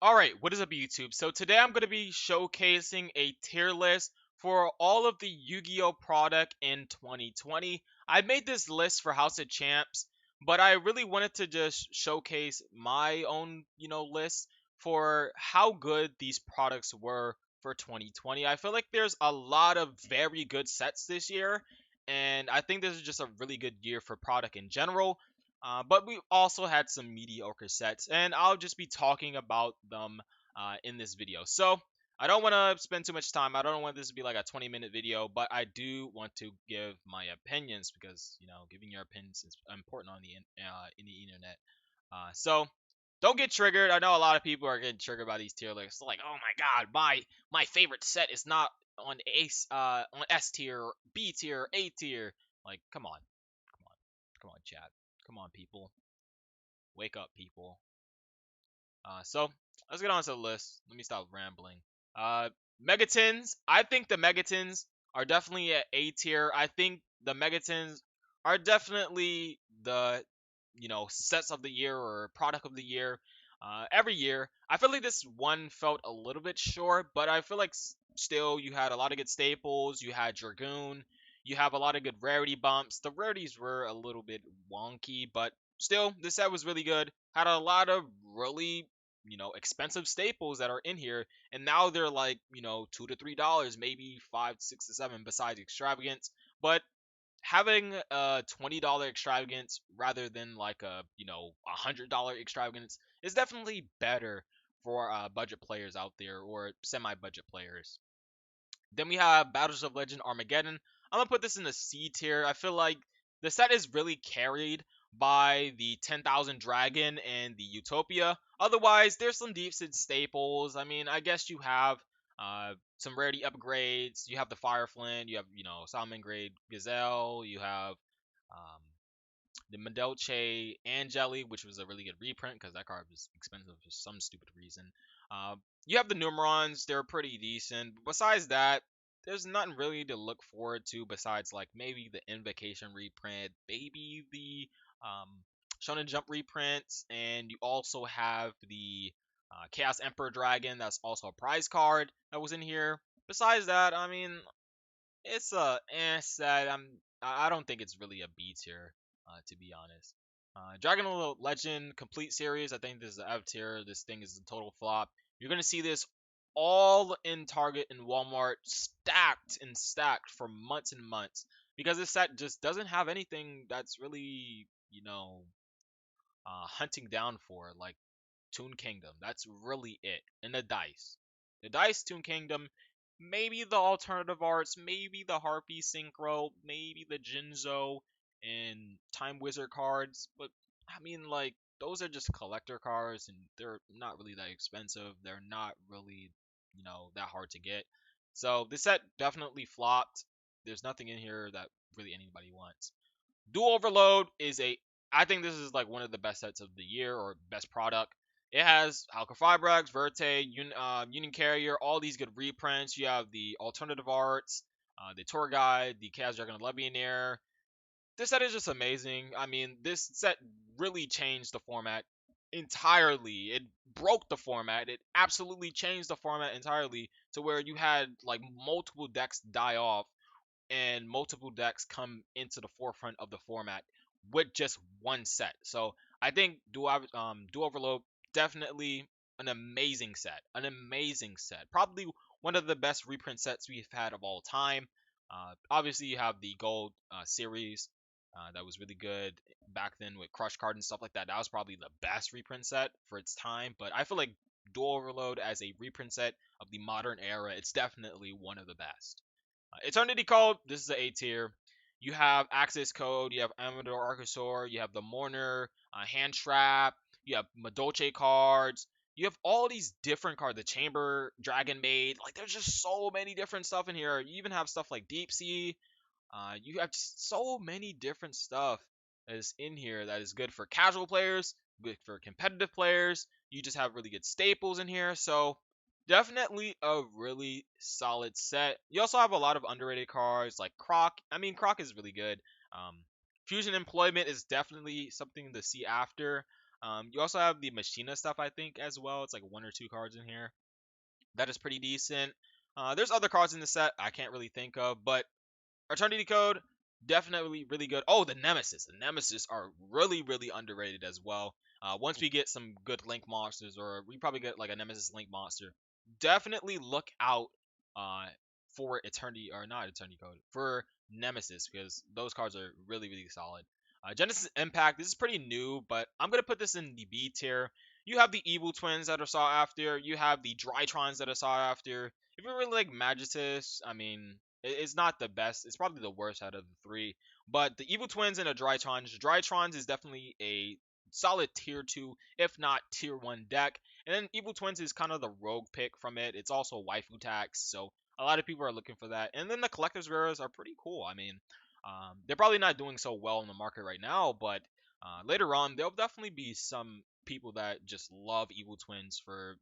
Alright, what is up YouTube? So today I'm going to be showcasing a tier list for all of the Yu-Gi-Oh product in 2020. I made this list for House of Champs, but I really wanted to just showcase my own, list for how good these products were for 2020. I feel like there's a lot of very good sets this year, and I think this is just a really good year for product in general. But we also had some mediocre sets, and I'll just be talking about them in this video. So I don't want to spend too much time. I don't want this to be like a 20-minute video, but I do want to give my opinions because giving your opinions is important on in the internet. So don't get triggered. I know a lot of people are getting triggered by these tier lists. Like, oh my god, my favorite set is not on on S tier, B tier, A tier. Like, come on, come on, chat. Come on, people. Wake up, people. So let's get on to the list. Let me stop rambling. Uh, Megatins. I think the Megatins are definitely at A tier. I think the Megatins are definitely the sets of the year or product of the year. Every year, I feel like this one felt a little bit short, but I feel like still you had a lot of good staples. You had Dragoon. You have a lot of good rarity bumps. The rarities were a little bit wonky, but still, this set was really good. Had a lot of really expensive staples that are in here, and now they're like $2 to $3, maybe 5 6 to 7 besides extravagance. But having a $20 extravagance rather than like a $100 extravagance is definitely better for budget players out there or semi-budget players. Then we have Battles of Legend Armageddon. I'm gonna put this in the C tier. I feel like the set is really carried by the 10,000 Dragon and the Utopia. Otherwise, there's some decent staples. I mean, I guess you have some rarity upgrades. You have the Fire Flint. You have Salmon Grade Gazelle. You have um, the Medelche Angeli, which was a really good reprint because that card was expensive for some stupid reason. Uh, you have the Numerons, they're pretty decent. Besides that, there's nothing really to look forward to besides like maybe the Invocation reprint, maybe the um, Shonen Jump reprints, and you also have the Chaos Emperor Dragon. That's also a prize card that was in here. Besides that, I mean, it's a set. I don't think it's really a B tier, to be honest. Dragon Legend Complete Series. I think this is a F tier. This thing is a total flop. You're gonna see this all in Target and Walmart, stacked and stacked for months and months, because this set just doesn't have anything that's really hunting down for like Toon Kingdom. That's really it. And the dice Toon Kingdom, maybe the alternative arts, maybe the Harpy Synchro, maybe the Jinzo and Time Wizard cards. But I mean, like, those are just collector cards and they're not really that expensive. They're not really, that hard to get. So this set definitely flopped. There's nothing in here that really anybody wants. Dual Overload is I think this is like one of the best sets of the year or best product. It has Halka Fibrax, Verte, Union Carrier, all these good reprints. You have the alternative arts, the tour guide, the Chaos Dragon Legionnaire. This set is just amazing. I mean, this set really changed the format entirely. It broke the format. It absolutely changed the format entirely to where you had like multiple decks die off and multiple decks come into the forefront of the format with just one set. So I think Dual Overload definitely an amazing set, an amazing set. Probably one of the best reprint sets we've had of all time. Obviously, you have the Gold series that was really good back then with Crush Card and stuff like that. That was probably the best reprint set for its time. But I feel like Dual Overload as a reprint set of the modern era, it's definitely one of the best. Eternity Code, this is the A tier. You have Access Code, you have Amador Archosaur, you have the Mourner, Hand Trap, you have Madolche cards, you have all these different cards, the Chamber, Dragon Maid, like there's just so many different stuff in here. You even have stuff like Deep Sea. You have just so many different stuff that is in here that is good for casual players, good for competitive players. You just have really good staples in here, so definitely a really solid set. You also have a lot of underrated cards like Croc. I mean, Croc is really good. Fusion Employment is definitely something to see after. You also have the Machina stuff, I think, as well. It's like one or two cards in here. That is pretty decent. There's other cards in the set I can't really think of, but Eternity Code, definitely really good. Oh, the Nemesis. The Nemesis are really, really underrated as well. Once we get some good Link monsters, or we probably get like a Nemesis Link monster, definitely look out uh, for Eternity, or not Eternity Code, for Nemesis, because those cards are really, really solid. Genesis Impact, this is pretty new, but I'm going to put this in the B tier. You have the Evil Twins that are sought after. You have the Drytrons that are sought after. If you really like Magitus, I mean, it's not the best. It's probably the worst out of the three. But the Evil Twins and the Drytrons is definitely a solid tier 2, if not tier 1 deck. And then Evil Twins is kind of the rogue pick from it. It's also waifu tax, so a lot of people are looking for that. And then the collector's rares are pretty cool. I mean, they're probably not doing so well in the market right now, but later on, there'll definitely be some people that just love Evil Twins for,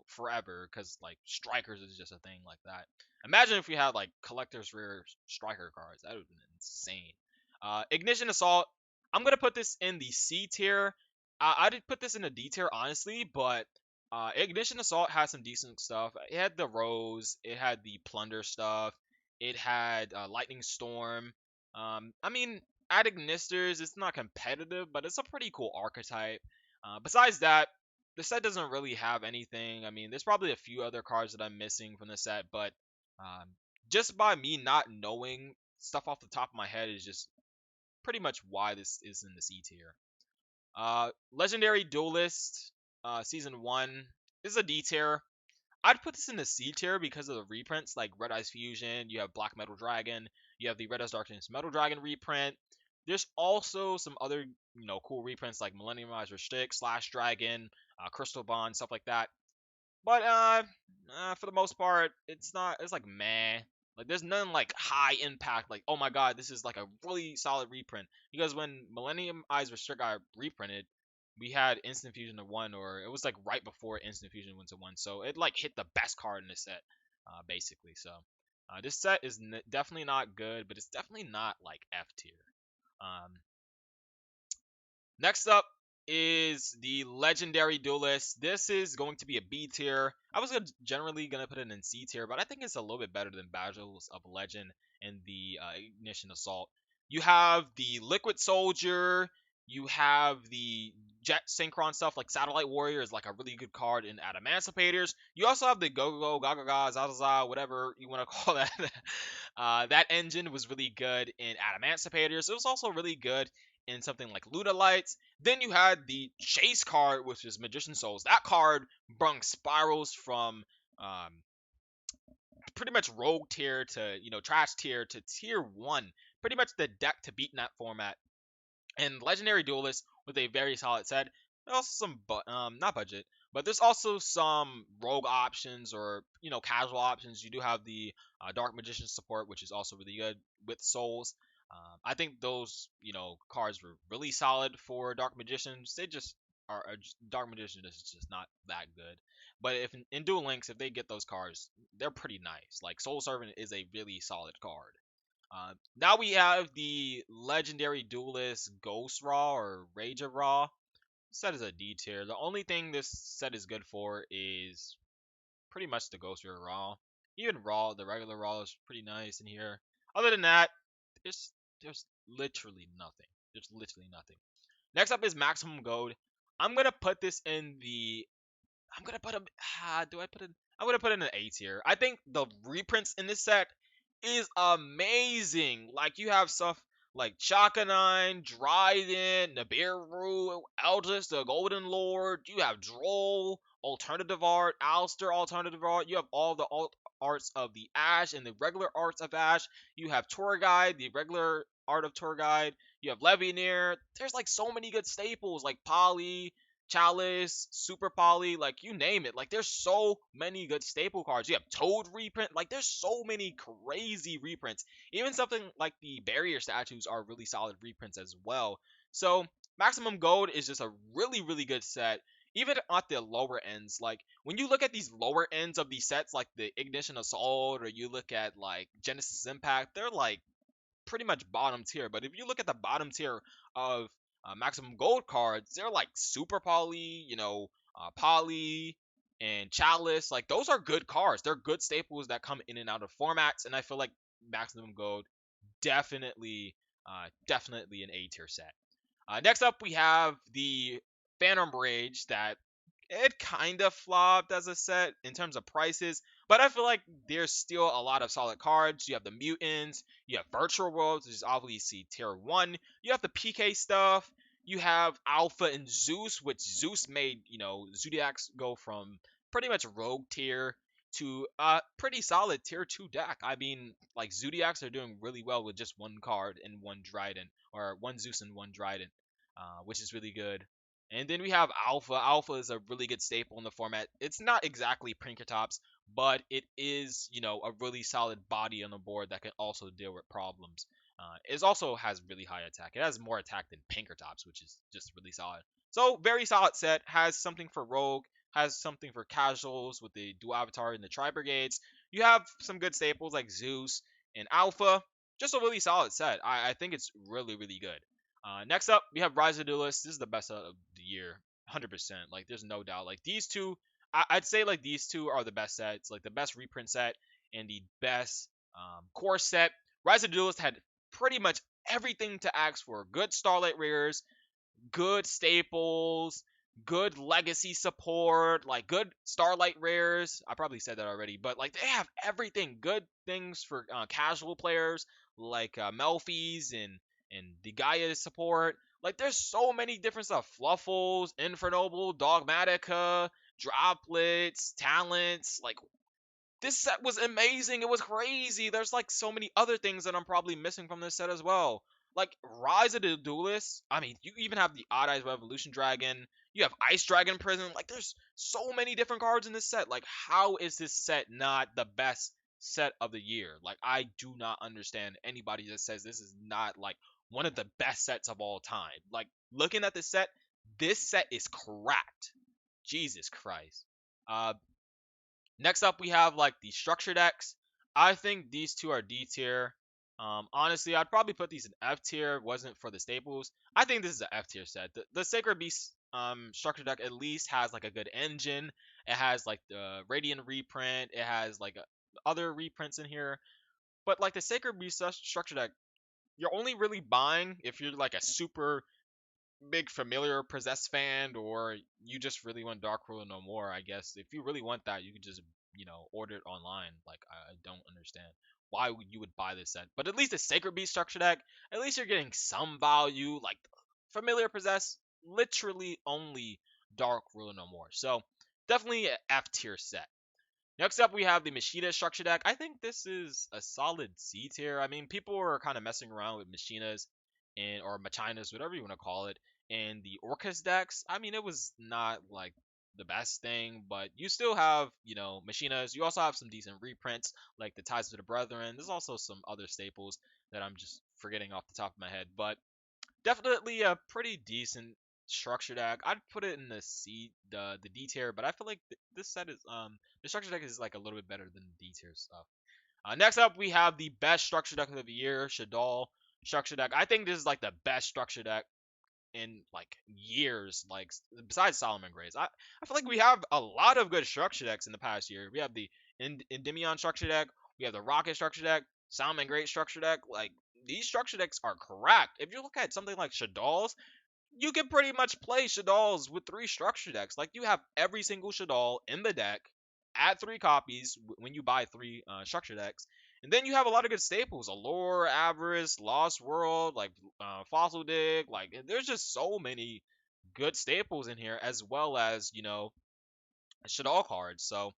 forever, because like Strikers is just a thing like that. Imagine if we had like collector's rare striker cards. That would have been insane. Ignition Assault. I'm gonna put this in the C tier. I did put this in the D tier honestly, but Ignition Assault has some decent stuff. It had the Rose. It had the Plunder stuff. It had Lightning Storm. I mean, at Ignisters, it's not competitive, but it's a pretty cool archetype. Besides that, the set doesn't really have anything. I mean, there's probably a few other cards that I'm missing from the set, but um, just by me not knowing stuff off the top of my head is just pretty much why this is in the C tier. Legendary Duelist, Season 1 is a D tier. I'd put this in the C tier because of the reprints like Red Eyes Fusion, you have Black Metal Dragon, you have the Red Eyes Darkness Metal Dragon reprint. There's also some other, cool reprints like Millennium Eyes Restrict, Slash Dragon, Crystal Bond, stuff like that. But for the most part, it's not. It's like meh. Like there's none like high impact. Like oh my god, this is like a really solid reprint. Because when Millennium Eyes Restrict got reprinted, we had Instant Fusion to one, or it was like right before Instant Fusion went to one. So it like hit the best card in the set, basically. So this set is definitely not good, but it's definitely not like F tier. Um, Next up is the Legendary Duelist. This is going to be a B tier. I was generally going to put it in C tier, but I think it's a little bit better than Battles of Legend and the Ignition Assault. You have the Liquid Soldier. You have the Jet Synchron stuff like Satellite Warrior is like a really good card in Adamanticators. You also have the Go Go Gaga Gaga Zazaza, whatever you want to call that. That engine was really good in Adamanticators. It was also really good in something like Ludolites. Then you had the Chase card, which is Magician Souls. That card brung spirals from um, pretty much rogue tier to trash tier to tier 1. Pretty much the deck to beat in that format. And Legendary Duelist with a very solid set. There's also some, not budget, but there's also some rogue options or casual options. You do have the Dark Magician support, which is also really good with Souls. I think those cards were really solid for Dark Magicians. They just Dark Magician is just not that good. But if in Duel Links, if they get those cards, they're pretty nice. Like Soul Servant is a really solid card. Now we have the Legendary Duelist Ghost Raw or Rage of Raw. Set is a D tier. The only thing this set is good for is pretty much the Ghost Raw. Even Raw, the regular Raw is pretty nice in here. Other than that, there's literally nothing. There's literally nothing. Next up is Maximum Gold. I'm gonna put this in the. I'm gonna put a. Do I put it? I'm gonna put it in an A tier. I think the reprints in this set is amazing. Like you have stuff like Chakanine, Dryden, Nibiru, Eldris, the Golden Lord. You have Droll, Alternative Art, Alistair, Alternative Art. You have all the alt arts of the Ash and the regular arts of Ash. You have Tour Guide, the regular art of Tour Guide. You have Levineer. There's like so many good staples like Poly, Chalice, Super Poly, like you name it. Like there's so many good staple cards. You have Toad reprint. Like there's so many crazy reprints. Even something like the barrier statues are really solid reprints as well. So Maximum Gold is just a really, really good set. Even at the lower ends, like when you look at these lower ends of these sets, like the Ignition Assault, or you look at like Genesis Impact, they're like pretty much bottom tier. But if you look at the bottom tier of maximum gold cards, they're like super poly, poly and chalice. Like those are good cards. They're good staples that come in and out of formats, and I feel like maximum gold definitely an A tier set. Next up, we have the Phantom Rage that it kind of flopped as a set in terms of prices, but I feel like there's still a lot of solid cards. You have the Mutants, you have Virtual Worlds, which is obviously tier 1, you have the PK stuff, you have Alpha and Zeus, which Zeus made, Zodiacs go from pretty much rogue tier to a pretty solid tier 2 deck. I mean, like Zodiacs are doing really well with just one card and one Dryden, or one Zeus and one Dryden, which is really good. And then we have Alpha. Alpha is a really good staple in the format. It's not exactly Pinkertops, but it is, a really solid body on the board that can also deal with problems. It also has really high attack. It has more attack than Pinkertops, which is just really solid. So very solid set. Has something for Rogue. Has something for casuals with the Dual Avatar and the Tri Brigades. You have some good staples like Zeus and Alpha. Just a really solid set. I think it's really, really good. Next up, we have Rise of Duelists. This is the best set of the year, 100%. Like, there's no doubt. Like, these two, I'd say, like, these two are the best sets. Like, the best reprint set and the best core set. Rise of Duelists had pretty much everything to ask for. Good Starlight Rares, good staples, good legacy support, like good Starlight rares. I probably said that already, but like they have everything. Good things for casual players like Melfi's and the Gaia support. Like there's so many different stuff. Fluffles, Infernoble, Dogmatica, Droplets, Talents. Like this set was amazing. It was crazy. There's like so many other things that I'm probably missing from this set as well. Like Rise of the Duelists. I mean, you even have the Odd Eyes Revolution Dragon. You have Ice Dragon Prison. Like, there's so many different cards in this set. Like, how is this set not the best set of the year? Like, I do not understand anybody that says this is not like one of the best sets of all time. Like, looking at this set is cracked. Jesus Christ. Uh, Next up, we have like the structure decks. I think these two are D tier. Honestly, I'd probably put these in F tier. Wasn't for the staples. I think this is an F tier set. The Sacred Beast structure deck at least has like a good engine. It has like the Radiant reprint. It has like other reprints in here. But like the Sacred Beast structure deck, you're only really buying if you're like a super big familiar possessed fan, or you just really want Dark Ruler no more. I guess if you really want that, you could just order it online. Like I don't understand why you would buy this set, but at least the Sacred Beast structure deck, at least you're getting some value. Like familiar possessed, literally only Dark Ruler no more. So definitely a F tier set. Next up, we have the Machida structure deck. I think this is a solid C tier. I mean, people are kind of messing around with Machinas and or Machinas, whatever you want to call it, and the Orcus decks. I mean, it was not like the best thing, but you still have, Machinas. You also have some decent reprints like the Ties of the Brethren. There's also some other staples that I'm just forgetting off the top of my head, but definitely a pretty decent structure deck. I'd put it in the the D tier, but I feel like this set is the structure deck is like a little bit better than the D tier stuff. Next up, we have the best structure deck of the year, Shaddoll structure deck. I think this is like the best structure deck in like years, like besides Solomon Grays. I feel like we have a lot of good structure decks in the past year. We have the Endymion structure deck, we have the Rocket structure deck, Solomon Gray structure deck. Like these structure decks are cracked. If you look at something like Shaddolls, you can pretty much play Shaddolls with 3 structure decks. Like you have every single Shaddol in the deck at 3 copies when you buy 3 structure decks. And then you have a lot of good staples: Allure, Avarice, Lost World, like Fossil Dig. Like there's just so many good staples in here, as well as Shaddol cards. So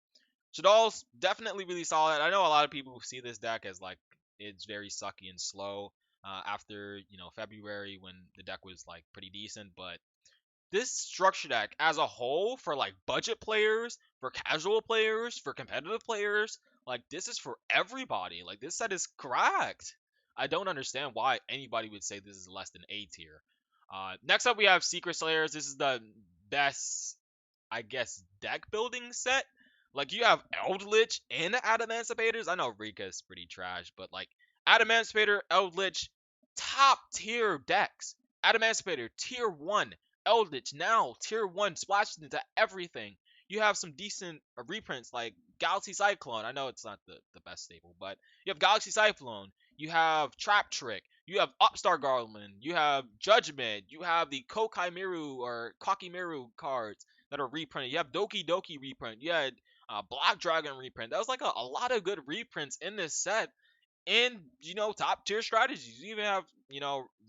Shaddol's definitely really solid. I know a lot of people see this deck as like it's very sucky and slow after February when the deck was like pretty decent, but this structure deck as a whole for like budget players, for casual players, for competitive players, like this is for everybody. Like this set is correct. I don't understand why anybody would say this is less than A tier. Next up, we have Secret Slayers. This is the best, I guess, deck building set. Like you have Eldritch and Adamantibators. I know Rika is pretty trash, but like Adamancipator, Eldritch, top tier decks. Adamantipator, Tier 1. Eldritch, now Tier 1, splashed into everything. You have some decent reprints like Galaxy Cyclone. I know it's not the best stable, but you have Galaxy Cyclone. You have Trap Trick. You have Upstart Garland. You have Judgment. You have the Kokai Miru or Kakimiru cards that are reprinted. You have Doki Doki reprint. You had Black Dragon reprint. That was like a lot of good reprints in this set. And top tier strategies. You even have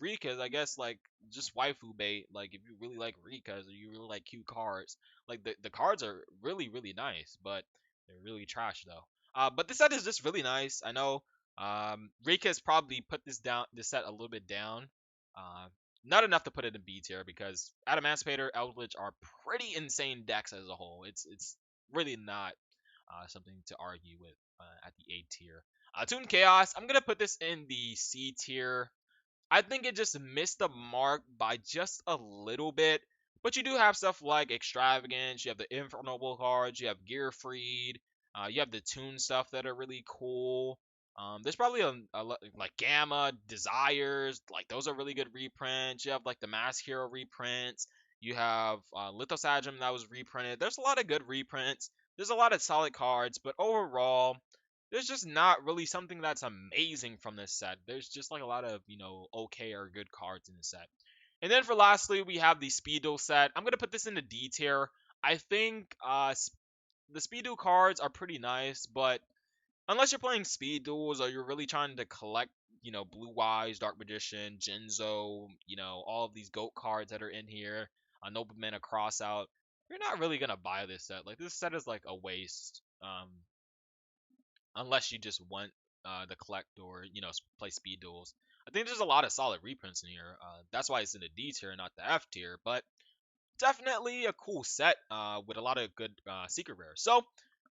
Rika's, I guess, like just waifu bait. Like if you really like Rika's or you really like cute cards, like the cards are really nice, but they're really trash though. But this set is just really nice. I know Rika's probably put this set a little bit down. Uh, Not enough to put it in B tier because Adamantipator, Eldritch are pretty insane decks as a whole. It's really not something to argue with at the A tier. Toon Chaos, I'm gonna put this in the C tier. I think it just missed the mark by just a little bit. But you do have stuff like Extravagance, you have the Infernal cards, you have Gearfried, you have the Toon stuff that are really cool. There's probably like Gamma, Desires, like those are really good reprints. You have like the Mask Hero reprints. You have Lithosagem that was reprinted. There's a lot of good reprints. There's a lot of solid cards, but overall, there's just not really something that's amazing from this set. There's just like a lot of, okay or good cards in the set. And then for lastly, we have the Speed Duel set. I'm going to put this in the D tier. I think the Speed Duel cards are pretty nice, but unless you're playing Speed Duels or you're really trying to collect, Blue Wise, Dark Magician, Jinzo, all of these GOAT cards that are in here, Nobleman, a Crossout, you're not really going to buy this set. Like, this set is like a waste. Unless you just want the collect or play speed duels. I think there's a lot of solid reprints in here. That's why it's in the D tier, not the F tier. But definitely a cool set with a lot of good secret rares. So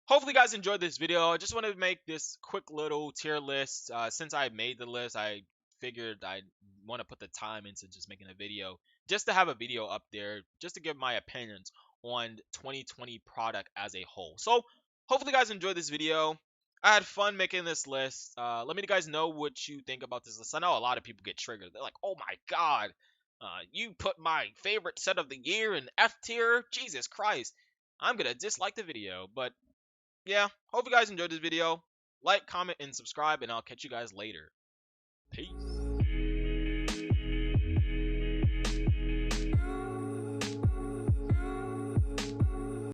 hopefully you guys enjoyed this video. I just wanted to make this quick little tier list. Since I made the list, I figured I want to put the time into just making a video, just to have a video up there, just to give my opinions on 2020 product as a whole. So hopefully you guys enjoyed this video. I had fun making this list. Let me guys know what you think about this list. I know a lot of people get triggered. They're like, "Oh my god, you put my favorite set of the year in F tier? Jesus Christ!" I'm gonna dislike the video. But yeah, hope you guys enjoyed this video. Like, comment, and subscribe, and I'll catch you guys later. Peace.